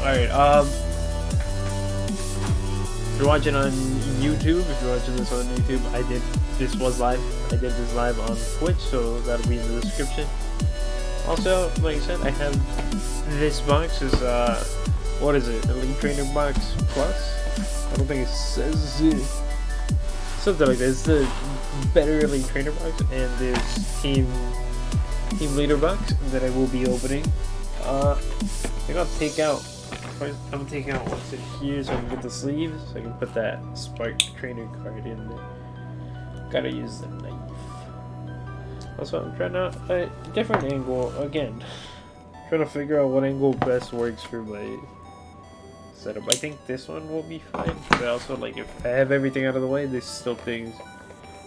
Alright, if you're watching on YouTube, if you're watching this on YouTube, this was live. I did this live on Twitch, so that'll be in the description. Also, like I said, I have this box is what is it? Elite Trainer Box Plus? I don't think it says it. Something like that. It's the better Elite Trainer Box, and there's Team Leader Box that I will be opening. I think I'll take out. I'm gonna take out what's in here so I can get the sleeves, so I can put that Spark Trainer card in there. Gotta use the knife. Also, I'm trying out a different angle again. Trying to figure out what angle best works for my setup. I think this one will be fine, but also, like, if I have everything out of the way, there's still things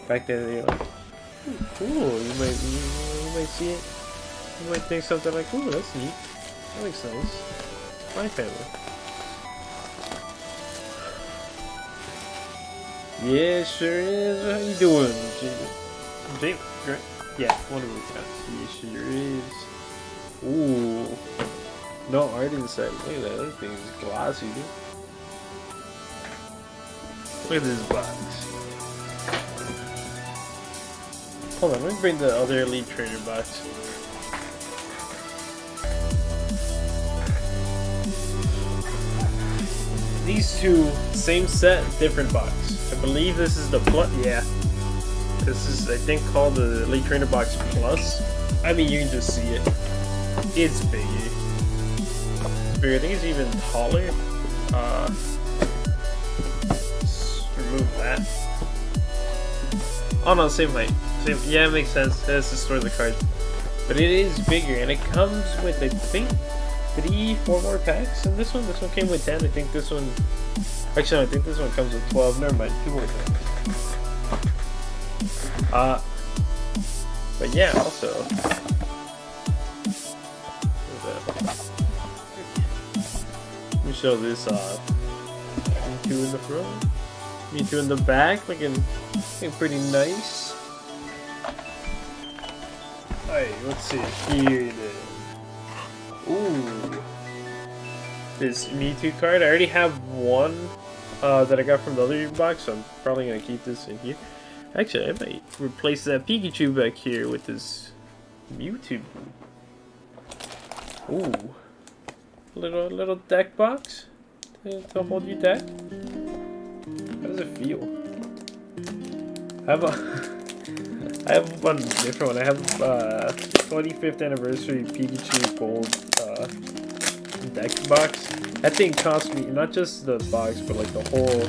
back there that you're like, ooh, cool. You might see it. You might think something like, ooh, that's neat. That looks nice. My family. Yeah, sure is. How you doing, James? Right? Yeah, one of those guys. Yeah, sure is. Ooh. No art inside. Look at that. That thing is glossy, dude. Look at this box. Hold on, let me bring the other Elite Trainer box. These two, same set, different box. I believe this is the plus. Yeah, this is, I think, called the Elite Trainer Box Plus. I mean, you can just see it. It's big. It's bigger. I think it's even taller. Let's remove that. Oh no, same height. Same. Yeah, it makes sense. That's to store the cards. But it is bigger, and it comes with, I think, 3-4 more packs. And this one came with 10. I think this one, actually, I think this one comes with 12. Never mind, 2 more packs. But yeah, also, let me show this off. Me2 in the front, Me2 in the back, looking pretty nice. Alright, let's see here then. Ooh, this Me2 card. I already have one that I got from the other box, so I'm probably gonna keep this in here. Actually, I might replace that Pikachu back here with this Mewtwo. Ooh, little deck box to hold your deck. How does it feel? I have one different one. I have 25th anniversary Pikachu Gold deck box. That thing cost me, not just the box, but like the whole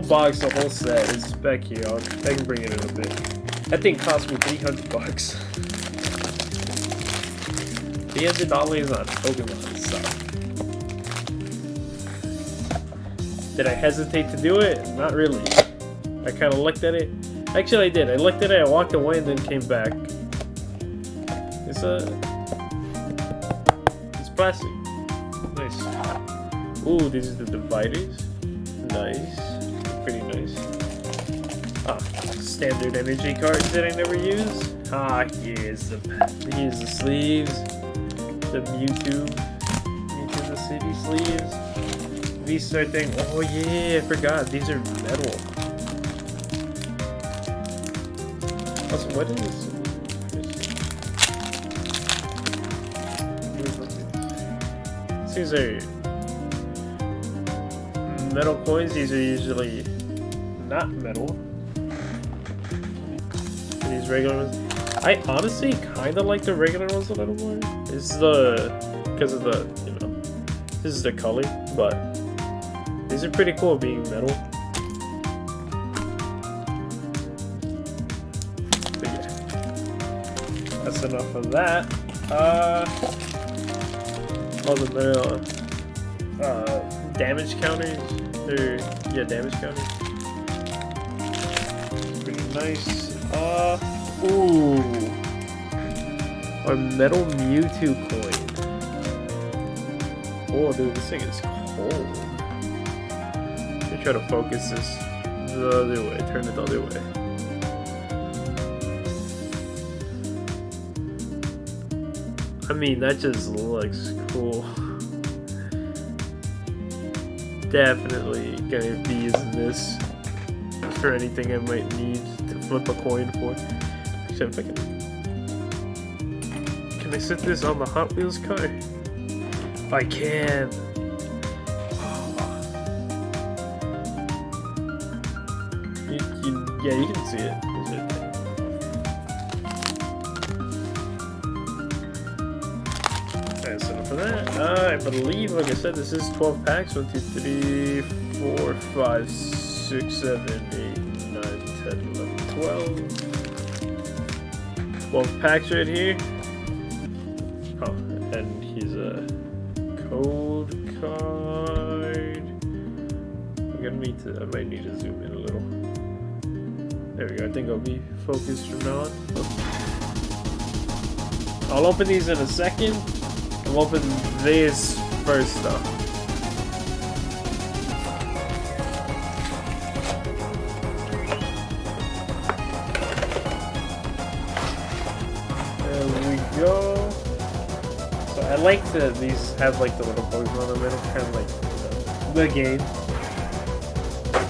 box, the whole set is back here. I can bring it in a bit. That thing cost me $300. $300 on Pokemon stuff. Did I hesitate to do it? Not really. I kind of looked at it. Actually, I did. I looked at it, I walked away, and then came back. It's plastic. Nice. Ooh, these are the dividers. Nice. Pretty nice. Standard energy cards that I never use. Here's the sleeves. The Mewtwo the City sleeves. These are things. Oh yeah, I forgot. These are metal. Also, what is this? These are metal coins. These are usually not metal. These regular ones. I honestly kind of like the regular ones a little more. It's because of the, this is the color, but these are pretty cool being metal. But yeah, that's enough of that. All the metal damage counters. Damage counters. Pretty nice. Ooh, a metal Mewtwo coin. Oh, dude, this thing is cold. Let me try to focus this the other way. Turn it the other way. I mean, that just looks cool. definitely gonna be using this for anything I might need to flip a coin for. Except if I can I set this on the Hot Wheels car? I can. Yeah, you can see it. Alright, so for that, I believe, like I said, this is 12 packs. 1, 2, 3, 4, 5, 6, 7, 8, 9, 10, 11, 12. 12 packs right here. Oh, and he's a code card. I might need to zoom in a little. There we go, I think I'll be focused from now on. I'll open these in a second. I'll open this first though. There we go. So I like these have like the little Pokemon in the middle, kind of like the game.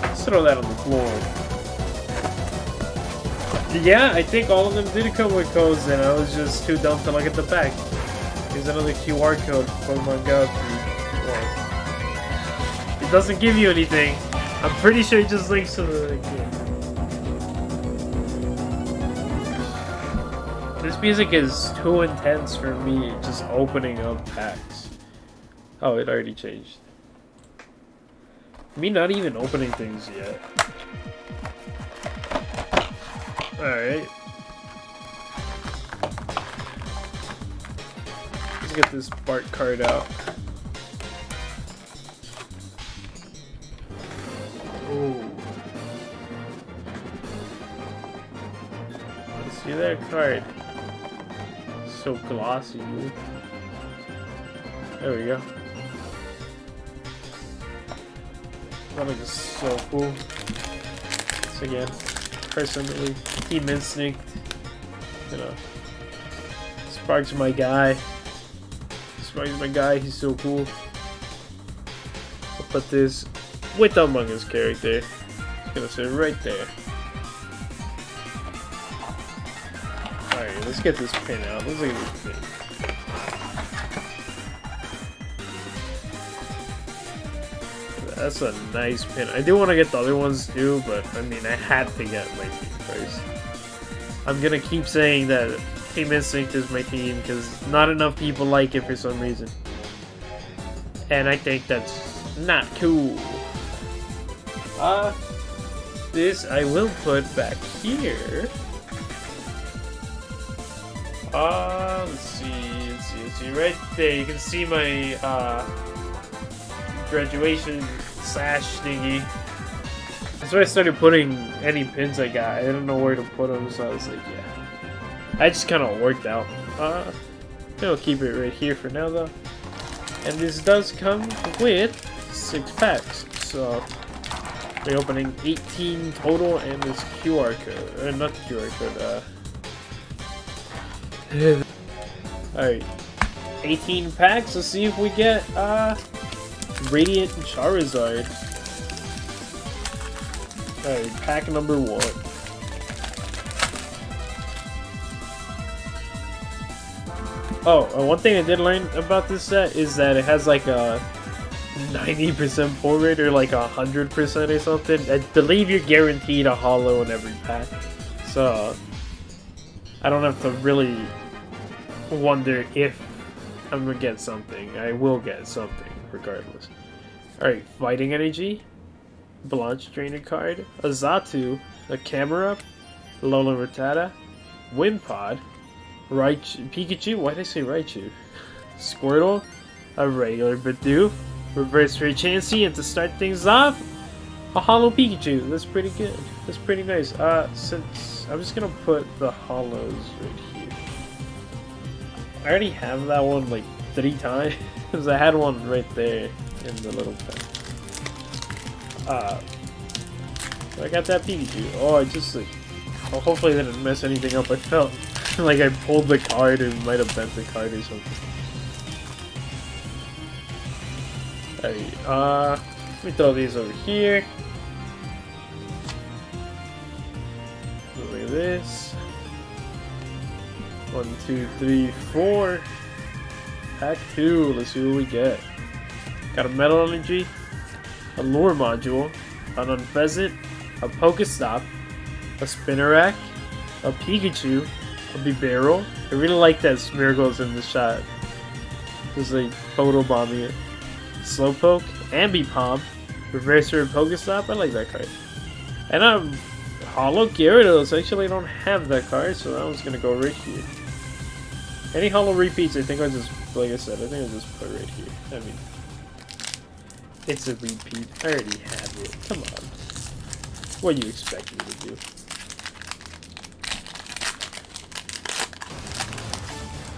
Let's throw that on the floor. Yeah, I think all of them did come with codes, and I was just too dumb to look at the back. Here's another QR code for Pokemon Go. It doesn't give you anything. I'm pretty sure it just links to the game. This music is too intense for me just opening up packs. Oh, it already changed. Me not even opening things yet. Alright. Let's get this Bart card out. Oh. See that card? So glossy, dude. There we go. That looks so cool. So again, personally, Team Instinct. You know, Spark's my guy. Spark's my guy. He's so cool. I'll put this with the Among Us character. It's gonna sit right there. Alright, let's get this pin out. Let's look at this pin. That's a nice pin. I do want to get the other ones too, but I mean, I had to get my team first. I'm gonna keep saying that Team Instinct is my team because not enough people like it for some reason. And I think that's not cool. This I will put back here. Let's see, right there. You can see my, graduation sash thingy. That's where I started putting any pins I got. I didn't know where to put them, so I was like, yeah. I just kind of worked out. I'll keep it right here for now, though. And this does come with 6 packs, so we're opening 18 total, and this QR code, not the QR code. Alright, 18 packs. Let's see if we get Radiant Charizard. Alright, pack number 1. Oh, one thing I did learn about this set is that it has like a 90% pull rate or like 100% or something. I believe you're guaranteed a holo in every pack. So I don't have to really wonder if I'm gonna get something. I will get something regardless. Alright, Fighting Energy, Blanche Trainer card, a Xatu, a Camerupt, Lola Rattata, Wimpod, Raichu, Pikachu, why did I say Raichu? Squirtle, a regular Bidoof, Reverse Chansey, and to start things off, a Holo Pikachu. That's pretty good. That's pretty nice. Since I'm just gonna put the Holos right here. I already have that one like 3 times. Because I had one right there in the little pen. I got that Pikachu. Oh, I just like... Oh, hopefully I didn't mess anything up. I felt like I pulled the card and might have bent the card or something. Alright, Let me throw these over here. Look at this. 1, 2, 3, 4. Pack 2. Let's see what we get. Got a Metal Energy, a Lure Module, an Unpheasant, a Pokestop, a Spinnerack, a Pikachu, a Bibarel. I really like that Smeargle's in the shot. Just like photobombing it. Slowpoke, Ambipom, Reverser, and Pokestop. I like that card. And a Holo Gyarados. Actually, I don't have that card, so that one's gonna go right here. Any Holo repeats, I think I'll just, like I said, I think I'll just put it right here. I mean, it's a repeat. I already have it. Come on. What do you expect me to do?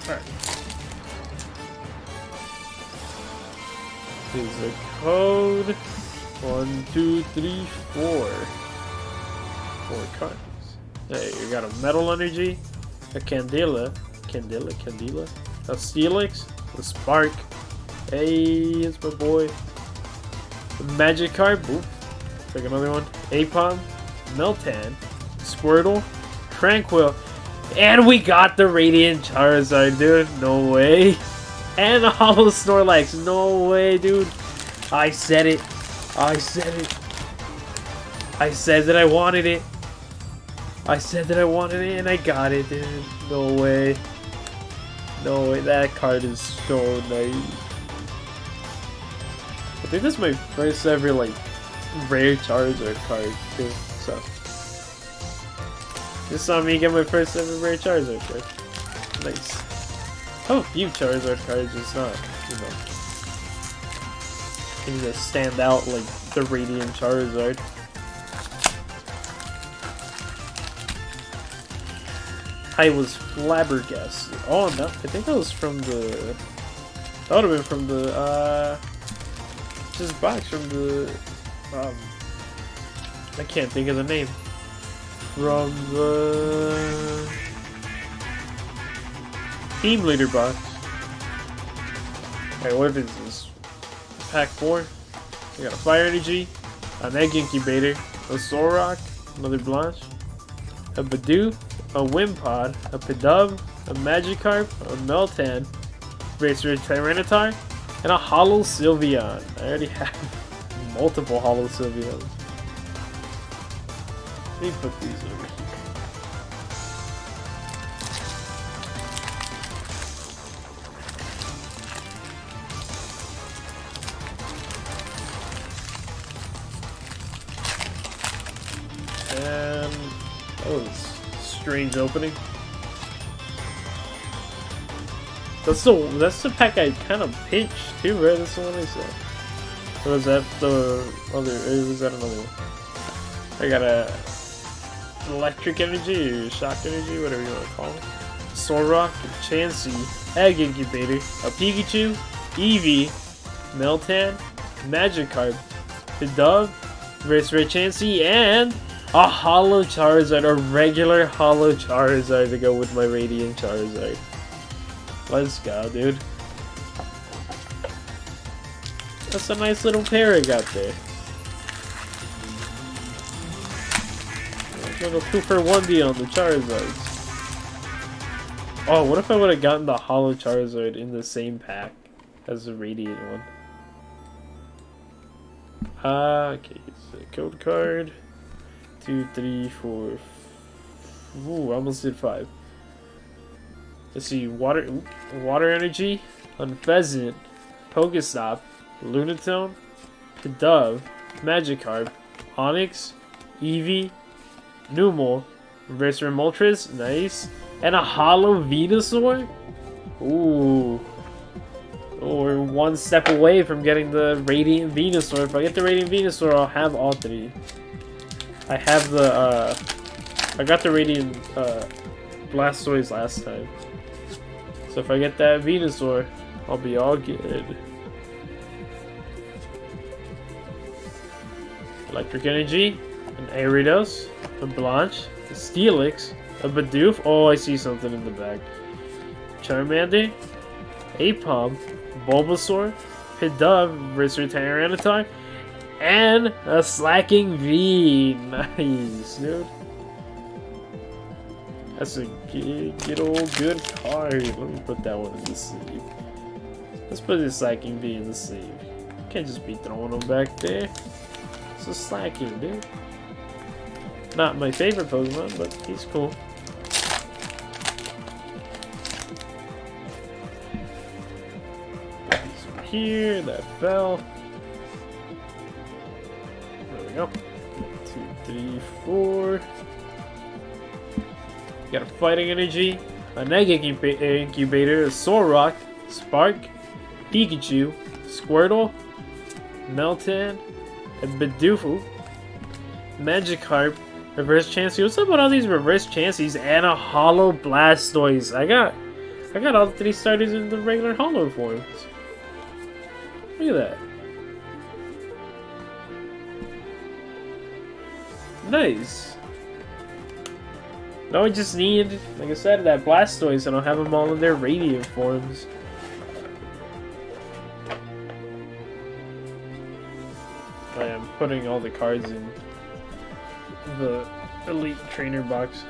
Alright. Here's the code. 1, 2, 3, 4. 4 cards. Hey, you got a Metal Energy, a Candela, a Steelix, a Spark. Hey, it's my boy. A Magikarp, boop. Take another one. Apom, Meltan, Squirtle, Tranquil, and we got the Radiant Charizard, dude. No way. And a Holo Snorlax. No way, dude. I said it. I said it. I said that I wanted it. I said that I wanted it, and I got it, dude. No way. No way. That card is so nice. I think this is my first ever, like, rare Charizard card, too. So, this saw me get my first ever rare Charizard card. Nice. How few Charizard cards is not, you know, can just stand out like the Radiant Charizard. I was flabbergasted. Oh no, I think that was from the. That would have been from the just box from the I can't think of the name. From the Team Leader box. Alright, what is this? Pack 4. We got a Fire Energy, an Egg Incubator, a Solrock, another Blanche, a Badoo, a Wimpod, a Pidove, a Magikarp, a Meltan, Racer Tyranitar, and a Holo Sylveon. I already have multiple Holo Sylveons. Let me put these over here. And that was a strange opening. That's the pack I kind of pinched too, right? That's the one I said. Or was that the other? Or was that another one? I got a Electric Energy or Shock Energy, whatever you want to call it. Solrock, Chansey, Egg Incubator, a Pikachu, Eevee, Meltan, Magikarp, Pidove, Racer Chansey, and a Holo Charizard, a regular Holo Charizard to go with my Radiant Charizard. Let's go, dude. That's a nice little pair I got there. Little 2-for-1 on the Charizards. Oh, what if I would have gotten the Holo Charizard in the same pack as the Radiant one? Okay, it's a code card. 2, 3, 4. Ooh, I almost did 5. Let's see, Water Energy, Unpheasant, Pokestop, Lunatone, Pidove, Magikarp, Onix, Eevee, Numel, Reverser Moltres, nice, and a Holo Venusaur? Ooh. Oh, we're one step away from getting the Radiant Venusaur. If I get the Radiant Venusaur, I'll have all 3. I have the, I got the Radiant, Blastoise last time. So if I get that Venusaur, I'll be all good. Electric Energy, an Aridos, a Blanche, a Steelix, a Bidoof. Oh, I see something in the back. Charmander, Apom, Bulbasaur, Pidove, Racer Tyranitar, And a Slacking V. Nice, dude. That's a good old good card. Let me put that one in the sleeve. Let's put this Slacking V in the sleeve. Can't just be throwing them back there. It's a Slacking, dude. Not my favorite Pokemon, but he's cool. Here, that fell. There we go. 2, 3, 4. Got a Fighting Energy, an Egg Incubator, a Solrock, Spark, Pikachu, Squirtle, Meltan, a Bidoof, Magikarp, Reverse Chansey. What's up with all these Reverse Chanseys and a Holo Blastoise? I got all 3 starters in the regular Holo forms. Look at that. Nice. Now we just need, like I said, that Blastoise, and I'll have them all in their Radiant forms. I am putting all the cards in the Elite Trainer box.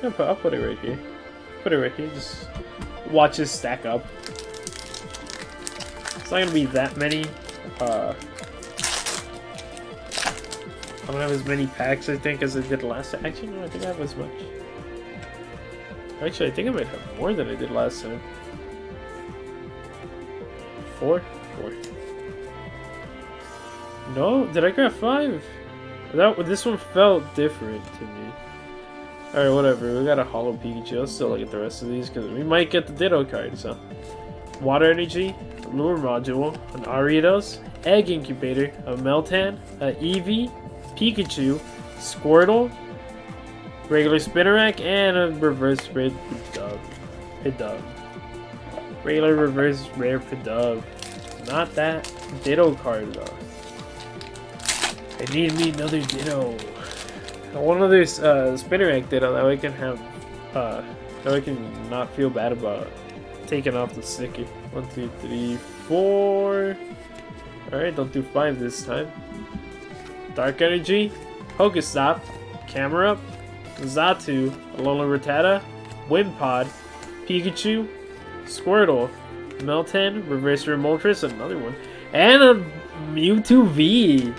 I'll put it right here. Put it right here. Just watch it stack up. It's not gonna be that many. I don't have as many packs, I think, as I did last time. Actually, no, I think I have as much. Actually, I think I might have more than I did last time. 4? 4. No? Did I grab 5? This one felt different to me. Alright, whatever. We got a Holo Pikachu. I'll still look at the rest of these, because we might get the Ditto card, so. Water Energy, Lure Module, an Ariados, Egg Incubator, a Meltan, a Eevee, Pikachu, Squirtle, regular Spinarak, and a reverse rare Pidove. Regular reverse rare Pidove. Not that Ditto card though. I need me another Ditto. One other Spinarak Ditto that I can have, that I can not feel bad about taking off the sticker. 1, 2, 3, 4. Alright, don't do 5 this time. Dark Energy, Pokestop, Camera Up, Xatu, Alola Rattata, Wimpod, Pikachu, Squirtle, Meltan, Reverse Remoltres, another one, and a Mewtwo V.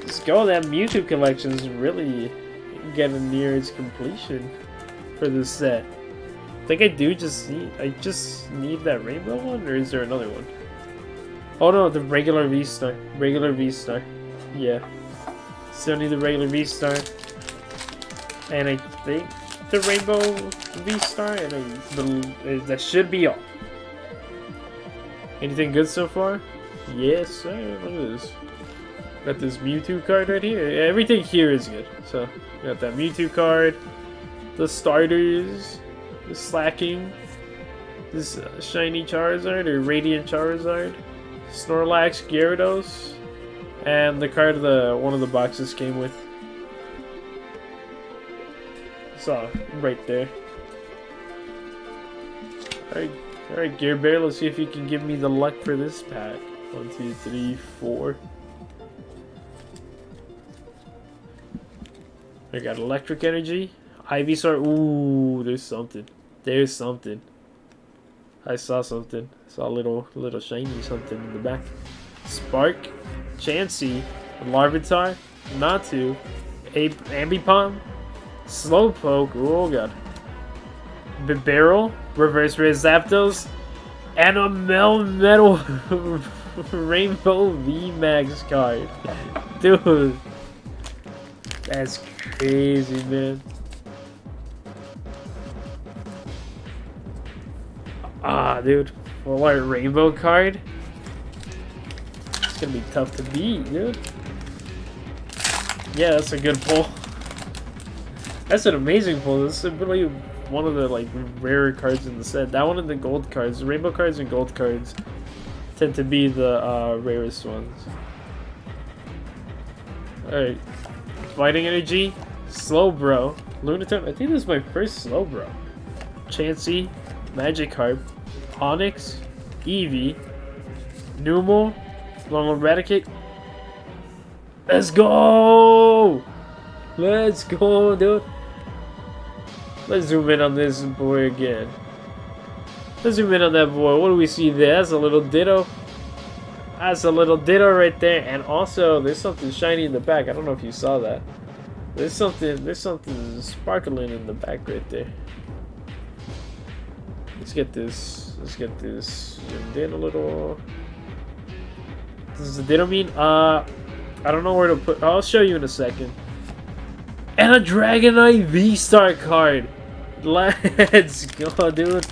Let's go, that Mewtwo collection is really getting near its completion for this set. I think I just need that rainbow one, or is there another one? Oh no, the regular V-Star. Regular V-Star. Yeah. Still need the regular V-Star. And I think the rainbow V-Star, and that should be all. Anything good so far? Yes, sir. Look at this. Got this Mewtwo card right here. Everything here is good. So, got that Mewtwo card, the starters, the Slacking, this shiny Charizard, or Radiant Charizard, Snorlax, Gyarados, and the card one of the boxes came with. So, right there. Alright, Gear Bear, let's see if you can give me the luck for this pack. 1, 2, 3, 4. I got Electric Energy, Ivysaur. Ooh, there's something. There's something. I saw something. Saw a little shiny something in the back. Spark, Chansey, Larvitar, Natu, Ambipom, Slowpoke. Oh god. Bibarel, Reverse Rare Zapdos, and a Melmetal Rainbow VMAX card. Dude. That's crazy, man. Ah, dude. Full art rainbow card. It's gonna be tough to beat, dude. Yeah, that's a good pull. That's an amazing pull. This is really one of the rarer cards in the set. That one and the gold cards. The rainbow cards and gold cards tend to be the rarest ones. Alright. Fighting Energy, Slowbro, Lunatone. I think this is my first Slowbro. Chansey, Magikarp, Onix, Eevee, Numel, Eradicate, Let's go! Let's go, dude. Let's zoom in on this boy again. Let's zoom in on that boy. What do we see there? That's a little Ditto. That's a little Ditto right there. And also, there's something shiny in the back. I don't know if you saw that. There's something sparkling in the back right there. Let's get this zoomed in a little. Does the Ditto mean? I don't know where to put. I'll show you in a second. And a Dragonite V-Star card. Let's go, dude.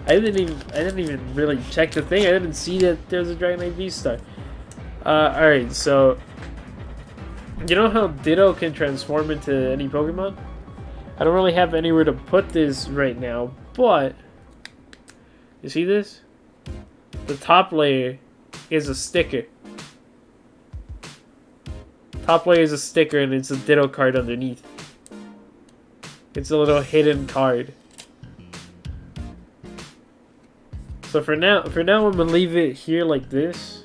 I didn't even really check the thing. I didn't see that there's a Dragonite V-Star. Alright, so you know how Ditto can transform into any Pokemon? I don't really have anywhere to put this right now, but you see this? The top layer is a sticker. Top layer is a sticker and it's a Ditto card underneath. It's a little hidden card. So for now I'm gonna leave it here like this,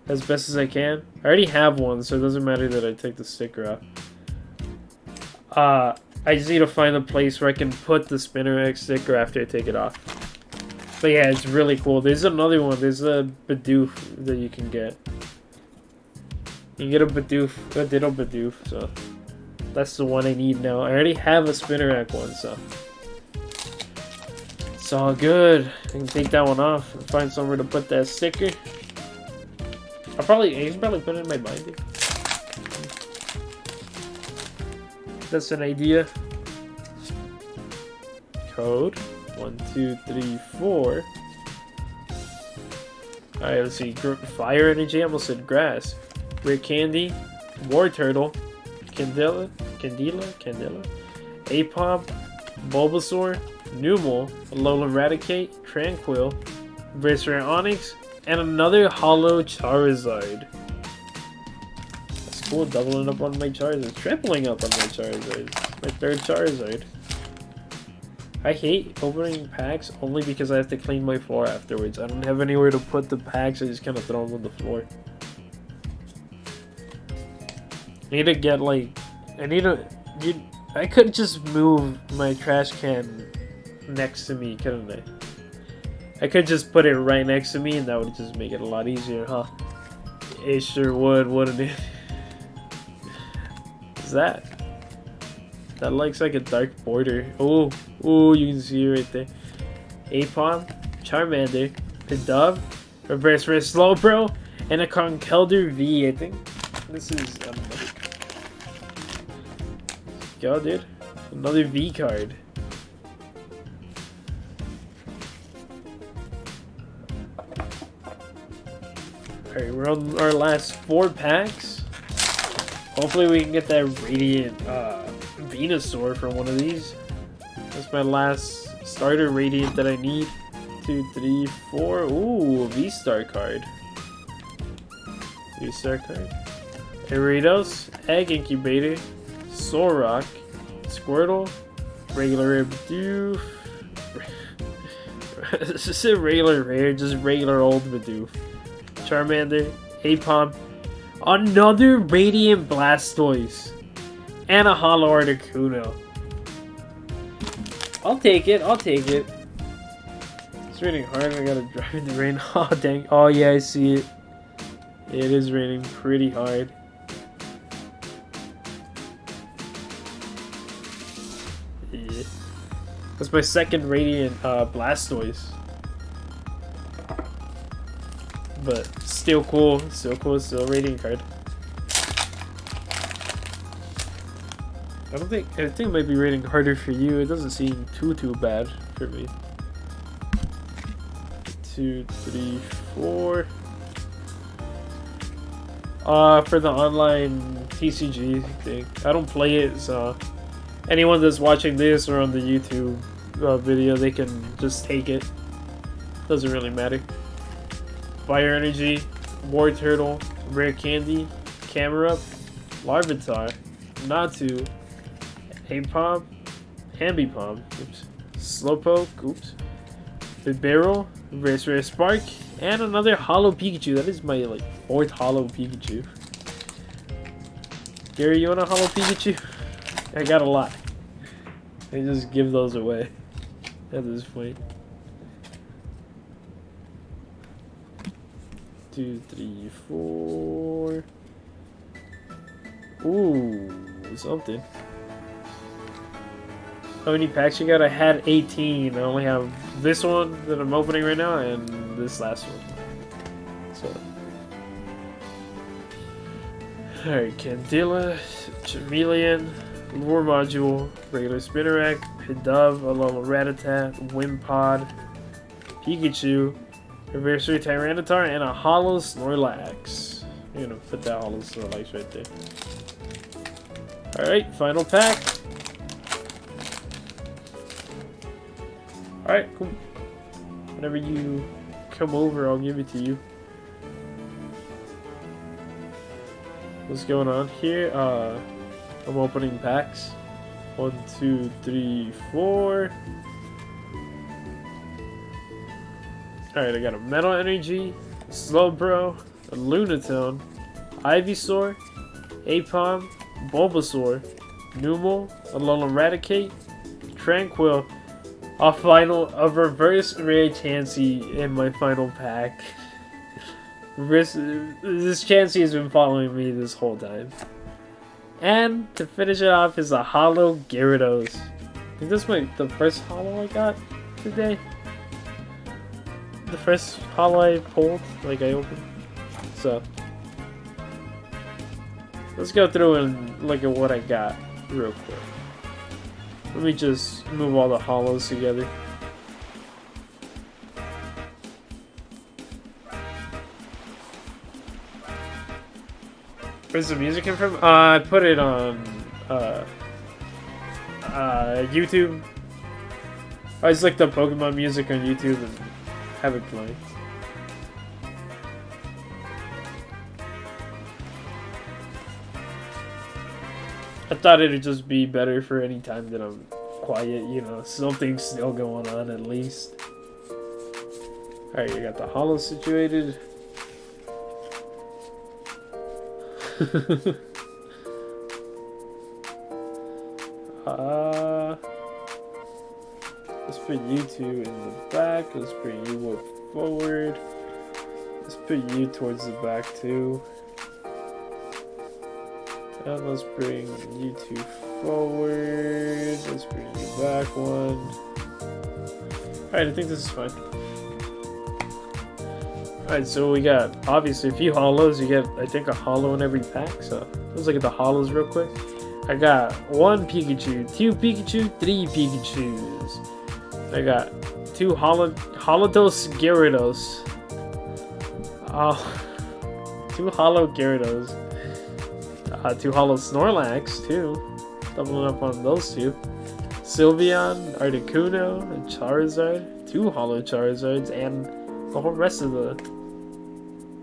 as best as I can. I already have one, so it doesn't matter that I take the sticker out. I just need to find a place where I can put the Spinnerack sticker after I take it off. But yeah, it's really cool. There's another one. There's a Bidoof that you can get. You can get a Bidoof, a Ditto Bidoof, so that's the one I need now. I already have a Spinnerack one, so it's all good. I can take that one off and find somewhere to put that sticker. I can probably put it in my binder. That's an idea. Code 1, 2, 3, 4. Alright, let's see. Fire energy. I almost said grass. Rare candy. War turtle. Candela. Apom. Bulbasaur. Numel. Alolan Raticate. Tranquil. Rare Onyx. And another Hollow Charizard. That's cool, doubling up on my Charizard. Tripling up on my Charizard. My third Charizard. I hate opening packs only because I have to clean my floor afterwards. I don't have anywhere to put the packs, I just kind of throw them on the floor. I need to get like... I could just move my trash can next to me, couldn't I? I could just put it right next to me and that would just make it a lot easier, huh? It sure would, wouldn't it? What's that? That looks like a dark border. Oh, you can see it right there. Apom, Charmander, Pidove, Reverse Rare Slowbro, and a Conkeldurr V, I think. This is go, dude. Another V card. Alright, we're on our last 4 packs. Hopefully we can get that Radiant Venusaur from one of these. That's my last starter Radiant that I need. 2, 3, 4. Ooh, V-Star card. V-Star card. Gyarados, Egg Incubator, Solrock, Squirtle, regular rare Bidoof. This is a regular rare, just regular old Bidoof. Charmander, Apom, another Radiant Blastoise, and a Hollow Articuno. I'll take it, It's raining hard, I gotta drive in the rain. Oh dang, oh yeah, I see it. It is raining pretty hard. Yeah. That's my second Radiant Blastoise. But still cool, still a Radiant card. I think it might be rating harder for you. It doesn't seem too bad for me. 2, 3, 4. For the online TCG thing, I don't play it, so anyone that's watching this or on the YouTube video, they can just take it. Doesn't really matter. Fire Energy, War Turtle, Rare Candy, Camerupt, Larvitar, Natu, Apom, Ambipom, oops, Slowpoke, oops, Bibarel, Rare Spark, and another Hollow Pikachu. That is my 4th Hollow Pikachu. Gary, you want a Hollow Pikachu? I got a lot. I just give those away at this point. 2, 3, 4. Ooh, something. How many packs you got? I had 18. I only have this one that I'm opening right now and this last one. So, alright, Candela, Chameleon, Lure Module, regular Spinarak, Pidove, Alola Rattata, Wimpod, Pikachu, Reverse Tyranitar, and a Hollow Snorlax. I'm gonna put that Hollow Snorlax right there. Alright, final pack. Alright, cool. Whenever you come over, I'll give it to you. What's going on here? I'm opening packs. 1, 2, 3, 4. Alright, I got a Metal Energy, a Slowbro, a Lunatone, Ivysaur, Aipom, Bulbasaur, Numel, a Alola Raticate, Tranquil, a reverse rare Chansey in my final pack. This Chansey has been following me this whole time. And to finish it off is a Hollow Gyarados. I think this is the first Hollow I got today. The first Hollow I pulled, like I opened. So let's go through and look at what I got real quick. Let me just move all the hollows together. Where's the music come from? I put it on YouTube. I just looked up Pokemon music on YouTube and have it playing. I thought it'd just be better for any time that I'm quiet, you know, something's still going on at least. Alright, you got the hollow situated. Let's put you two in the back. Let's bring you up forward. Let's put you towards the back too. And let's bring you two forward. Let's bring you back one. Alright, I think this is fine. Alright, so we got obviously a few hollows. You get, I think, a hollow in every pack. So let's look at the hollows real quick. I got 1 Pikachu, 2 Pikachu, 3 Pikachus. I got 2 Holodos Gyarados. 2 Hollow Gyarados. 2 Hollow Snorlax, too. Doubling up on those 2. Sylveon, Articuno, and Charizard. 2 Hollow Charizards, and the whole rest of the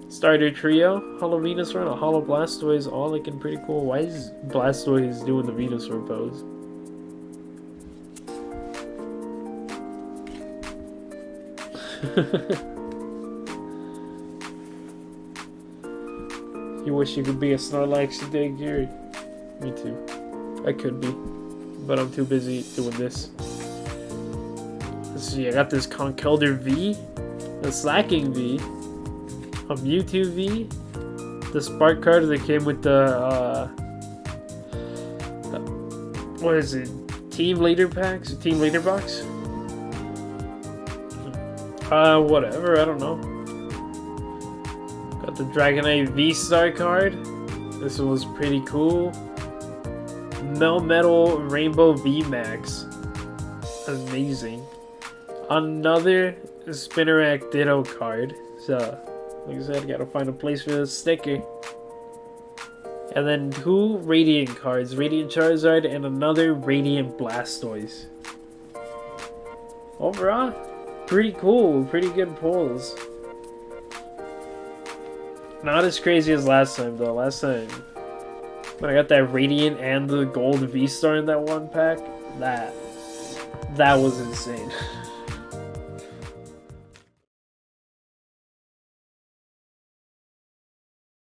starter trio. Hollow Venusaur and a Hollow Blastoise, all looking pretty cool. Why is Blastoise doing the Venusaur pose? You wish you could be a Snorlax today, Gary? Me too. I could be, but I'm too busy doing this. Let's see, I got this Conkeldurr V, a Slacking V, a Mewtwo V, the Spark card that came with the, what is it? Team Leader packs? Team Leader box? Whatever, I don't know. Got the Dragonite V-Star card. This one was pretty cool. Melmetal Rainbow V-Max. Amazing. Another Spinarak Ditto card. So, like I said, gotta find a place for the sticker. And then 2 Radiant cards. Radiant Charizard and another Radiant Blastoise. Overall, pretty cool. Pretty good pulls. Not as crazy as last time, though. Last time, when I got that Radiant and the Gold V-Star in that one pack, that was insane.